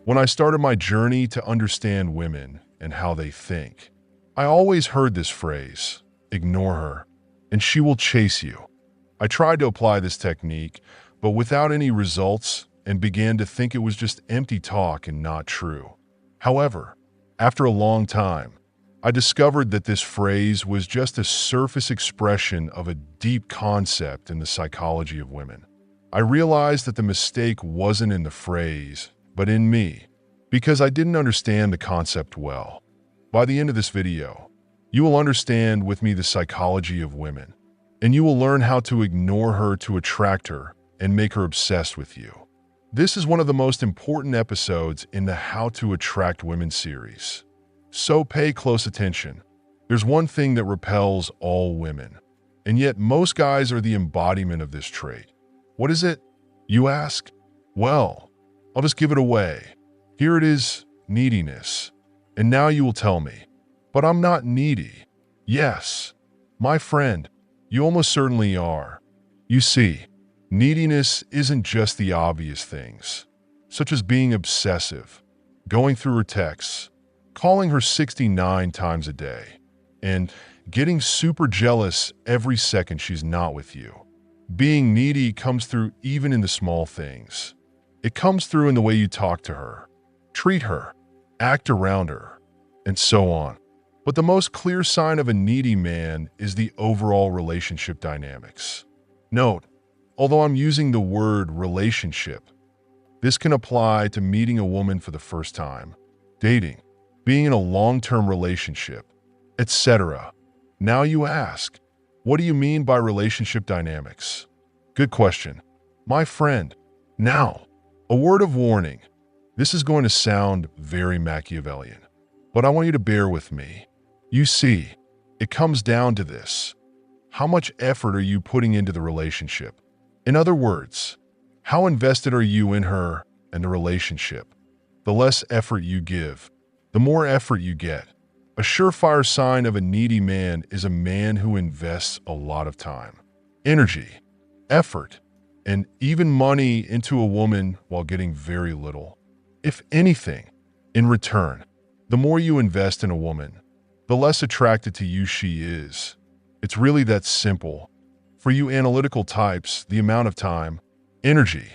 When I started my journey to understand women and how they think, I always heard this phrase, ignore her, and she will chase you. I tried to apply this technique, but without any results, and began to think it was just empty talk and not true. However, after a long time, I discovered that this phrase was just a surface expression of a deep concept in the psychology of women. I realized that the mistake wasn't in the phrase, but in me, because I didn't understand the concept well. By the end of this video, you will understand with me the psychology of women, and you will learn how to ignore her to attract her and make her obsessed with you. This is one of the most important episodes in the How to Attract Women series. So pay close attention. There's one thing that repels all women, and yet most guys are the embodiment of this trait. What is it, you ask? Well, I'll just give it away. Here it is, neediness. And now you will tell me, but I'm not needy. Yes, my friend, you almost certainly are. You see, neediness isn't just the obvious things, such as being obsessive, going through her texts, calling her 69 times a day, and getting super jealous every second she's not with you. Being needy comes through even in the small things. It comes through in the way you talk to her, treat her, act around her, and so on. But the most clear sign of a needy man is the overall relationship dynamics. Note, although I'm using the word relationship, this can apply to meeting a woman for the first time, dating, being in a long-term relationship, etc. Now you ask, what do you mean by relationship dynamics? Good question, my friend. Now, a word of warning. This is going to sound very Machiavellian, but I want you to bear with me. You see, it comes down to this. How much effort are you putting into the relationship? In other words, how invested are you in her and the relationship? The less effort you give, the more effort you get. A surefire sign of a needy man is a man who invests a lot of time, energy, effort, and even money into a woman while getting very little, if anything, in return. The more you invest in a woman, the less attracted to you she is. It's really that simple. For you analytical types, the amount of time, energy,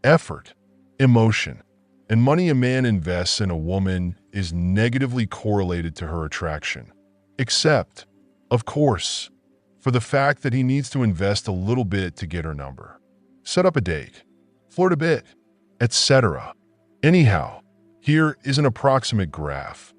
effort, emotion, and money a man invests in a woman is negatively correlated to her attraction. Except, of course, for the fact that he needs to invest a little bit to get her number. Set up a date, flirt a bit, etc. Anyhow, here is an approximate graph.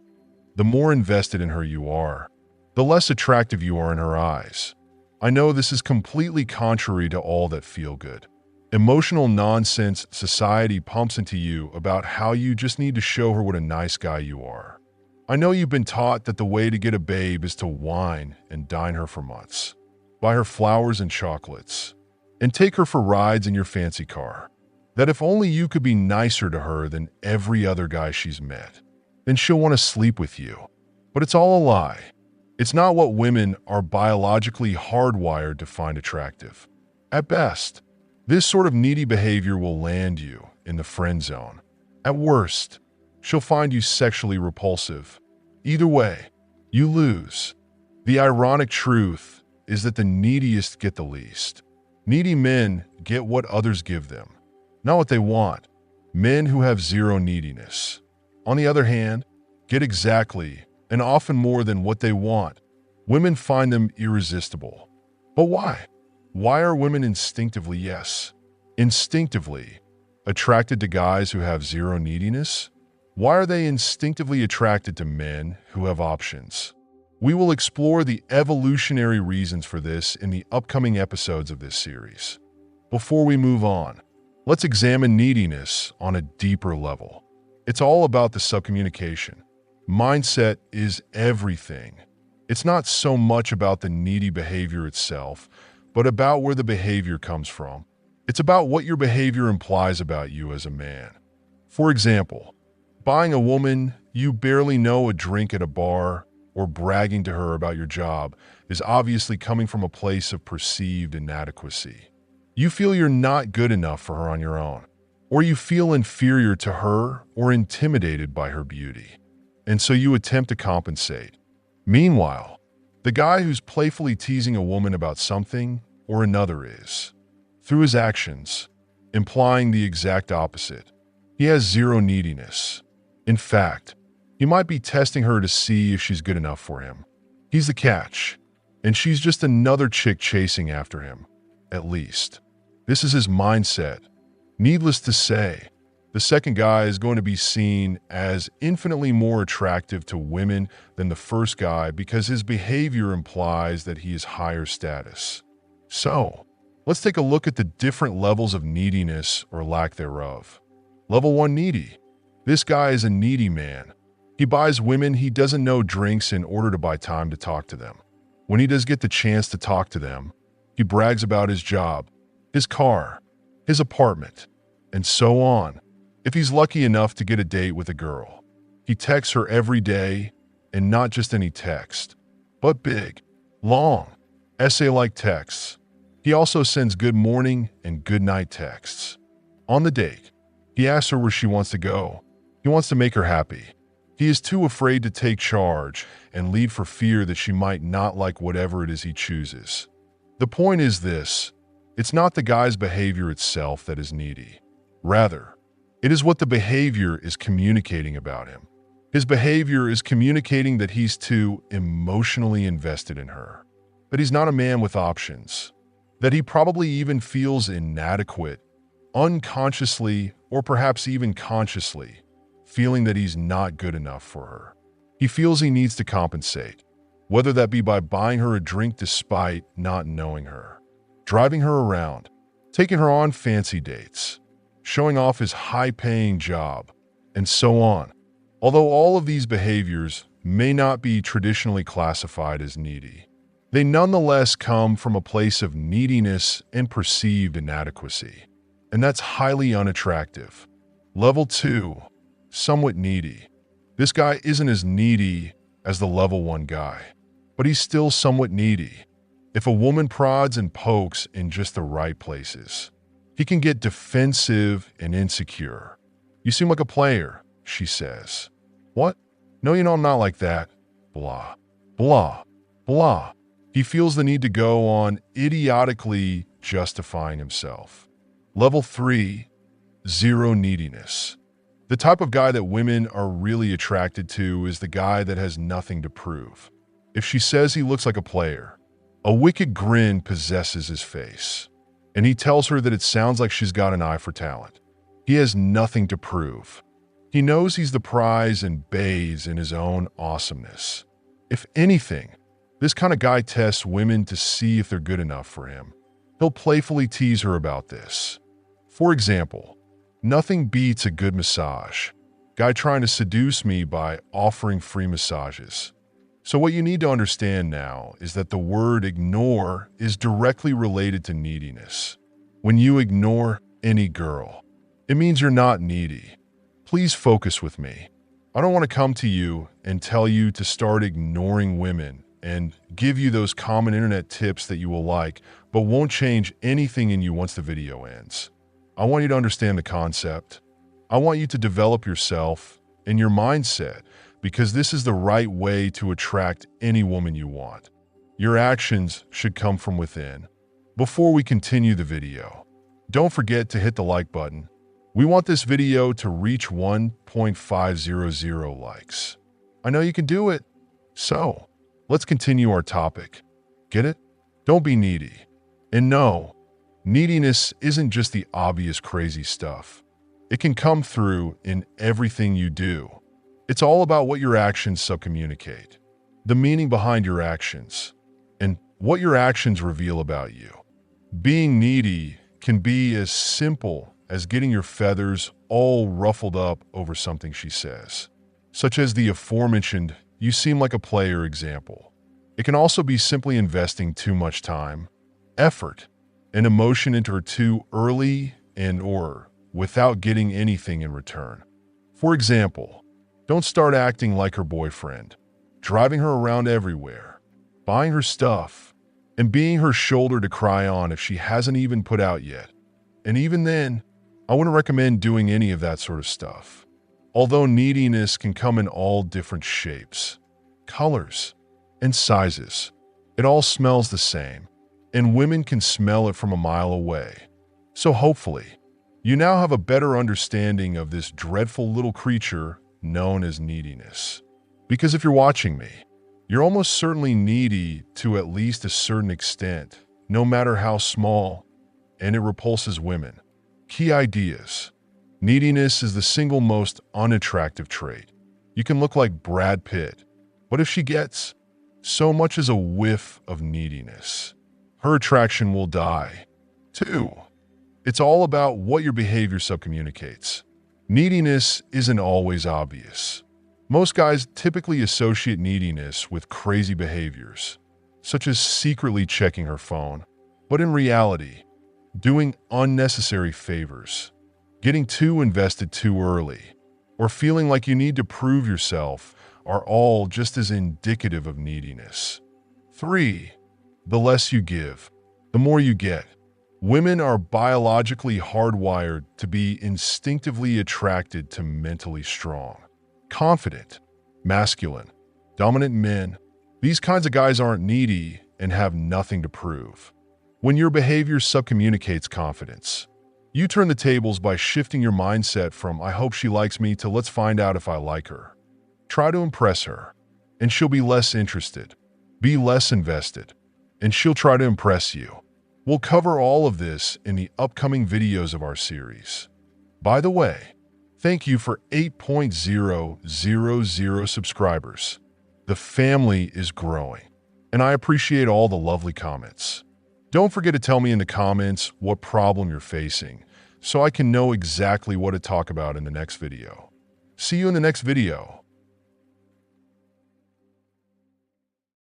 The more invested in her you are, the less attractive you are in her eyes. I know this is completely contrary to all that feel-good, emotional nonsense society pumps into you about how you just need to show her what a nice guy you are. I know you've been taught that the way to get a babe is to wine and dine her for months, buy her flowers and chocolates, and take her for rides in your fancy car. That if only you could be nicer to her than every other guy she's met, then she'll want to sleep with you. But it's all a lie. It's not what women are biologically hardwired to find attractive. At best, this sort of needy behavior will land you in the friend zone. At worst, she'll find you sexually repulsive. Either way, you lose. The ironic truth is that the neediest get the least. Needy men get what others give them, not what they want. Men who have zero neediness, on the other hand, get exactly and often more than what they want. Women find them irresistible. But why? Why are women instinctively, yes, instinctively, attracted to guys who have zero neediness? Why are they instinctively attracted to men who have options? We will explore the evolutionary reasons for this in the upcoming episodes of this series. Before we move on, let's examine neediness on a deeper level. It's all about the subcommunication. Mindset is everything. It's not so much about the needy behavior itself, but about where the behavior comes from. It's about what your behavior implies about you as a man. For example, buying a woman you barely know a drink at a bar or bragging to her about your job is obviously coming from a place of perceived inadequacy. You feel you're not good enough for her on your own. or you feel inferior to her or intimidated by her beauty, and so you attempt to compensate. Meanwhile, the guy who's playfully teasing a woman about something or another is, through his actions, implying the exact opposite. He has zero neediness. In fact, he might be testing her to see if she's good enough for him. He's the catch, and she's just another chick chasing after him, at least. This is his mindset. Needless to say, the second guy is going to be seen as infinitely more attractive to women than the first guy because his behavior implies that he is higher status. So, let's take a look at the different levels of neediness or lack thereof. Level 1, needy. This guy is a needy man. He buys women he doesn't know drinks in order to buy time to talk to them. When he does get the chance to talk to them, he brags about his job, his car, his apartment, and so on. If he's lucky enough to get a date with a girl, he texts her every day, and not just any text, but big, long, essay-like texts. He also sends good morning and good night texts. On the date, he asks her where she wants to go. He wants to make her happy. He is too afraid to take charge and lead for fear that she might not like whatever it is he chooses. The point is this: it's not the guy's behavior itself that is needy. Rather, it is what the behavior is communicating about him. His behavior is communicating that he's too emotionally invested in her, that he's not a man with options, that he probably even feels inadequate, unconsciously or perhaps even consciously, feeling that he's not good enough for her. He feels he needs to compensate, whether that be by buying her a drink despite not knowing her, driving her around, taking her on fancy dates, showing off his high-paying job, and so on. Although all of these behaviors may not be traditionally classified as needy, they nonetheless come from a place of neediness and perceived inadequacy, and that's highly unattractive. Level 2, somewhat needy. This guy isn't as needy as the level 1 guy, but he's still somewhat needy. If a woman prods and pokes in just the right places, he can get defensive and insecure. "You seem like a player," she says. "What? No, you know I'm not like that." Blah, blah, blah. He feels the need to go on idiotically justifying himself. Level 3, zero neediness. The type of guy that women are really attracted to is the guy that has nothing to prove. If she says he looks like a player, a wicked grin possesses his face, and he tells her that it sounds like she's got an eye for talent. He has nothing to prove. He knows he's the prize and bathes in his own awesomeness. If anything, this kind of guy tests women to see if they're good enough for him. He'll playfully tease her about this. For example, nothing beats a good massage. Guy trying to seduce me by offering free massages. So what you need to understand now is that the word ignore is directly related to neediness. When you ignore any girl, it means you're not needy. Please focus with me. I don't want to come to you and tell you to start ignoring women and give you those common internet tips that you will like, but won't change anything in you once the video ends. I want you to understand the concept. I want you to develop yourself and your mindset, because this is the right way to attract any woman you want. Your actions should come from within. Before we continue the video, don't forget to hit the like button. We want this video to reach 1.500 likes. I know you can do it. So, let's continue our topic. Get it? Don't be needy. And no, neediness isn't just the obvious crazy stuff. It can come through in everything you do. It's all about what your actions subcommunicate, the meaning behind your actions, and what your actions reveal about you. Being needy can be as simple as getting your feathers all ruffled up over something she says, such as the aforementioned "you seem like a player" example. It can also be simply investing too much time, effort, and emotion into her too early and/or without getting anything in return. For example, don't start acting like her boyfriend, driving her around everywhere, buying her stuff, and being her shoulder to cry on if she hasn't even put out yet. And even then, I wouldn't recommend doing any of that sort of stuff. Although neediness can come in all different shapes, colors, and sizes, it all smells the same, and women can smell it from a mile away. So hopefully, you now have a better understanding of this dreadful little creature known as neediness. Because if you're watching me, you're almost certainly needy to at least a certain extent, no matter how small, and it repulses women. Key ideas. Neediness is the single most unattractive trait. You can look like Brad Pitt, but if she gets so much as a whiff of neediness, her attraction will die. 2. It's all about what your behavior subcommunicates. Neediness isn't always obvious. Most guys typically associate neediness with crazy behaviors, such as secretly checking her phone, but in reality, doing unnecessary favors, getting too invested too early, or feeling like you need to prove yourself are all just as indicative of neediness. 3. The less you give, the more you get. Women are biologically hardwired to be instinctively attracted to mentally strong, confident, masculine, dominant men. These kinds of guys aren't needy and have nothing to prove. When your behavior subcommunicates confidence, you turn the tables by shifting your mindset from "I hope she likes me" to "let's find out if I like her." Try to impress her, and she'll be less interested. Be less invested, and she'll try to impress you. We'll cover all of this in the upcoming videos of our series. By the way, thank you for 8,000 subscribers. The family is growing, and I appreciate all the lovely comments. Don't forget to tell me in the comments what problem you're facing, so I can know exactly what to talk about in the next video. See you in the next video.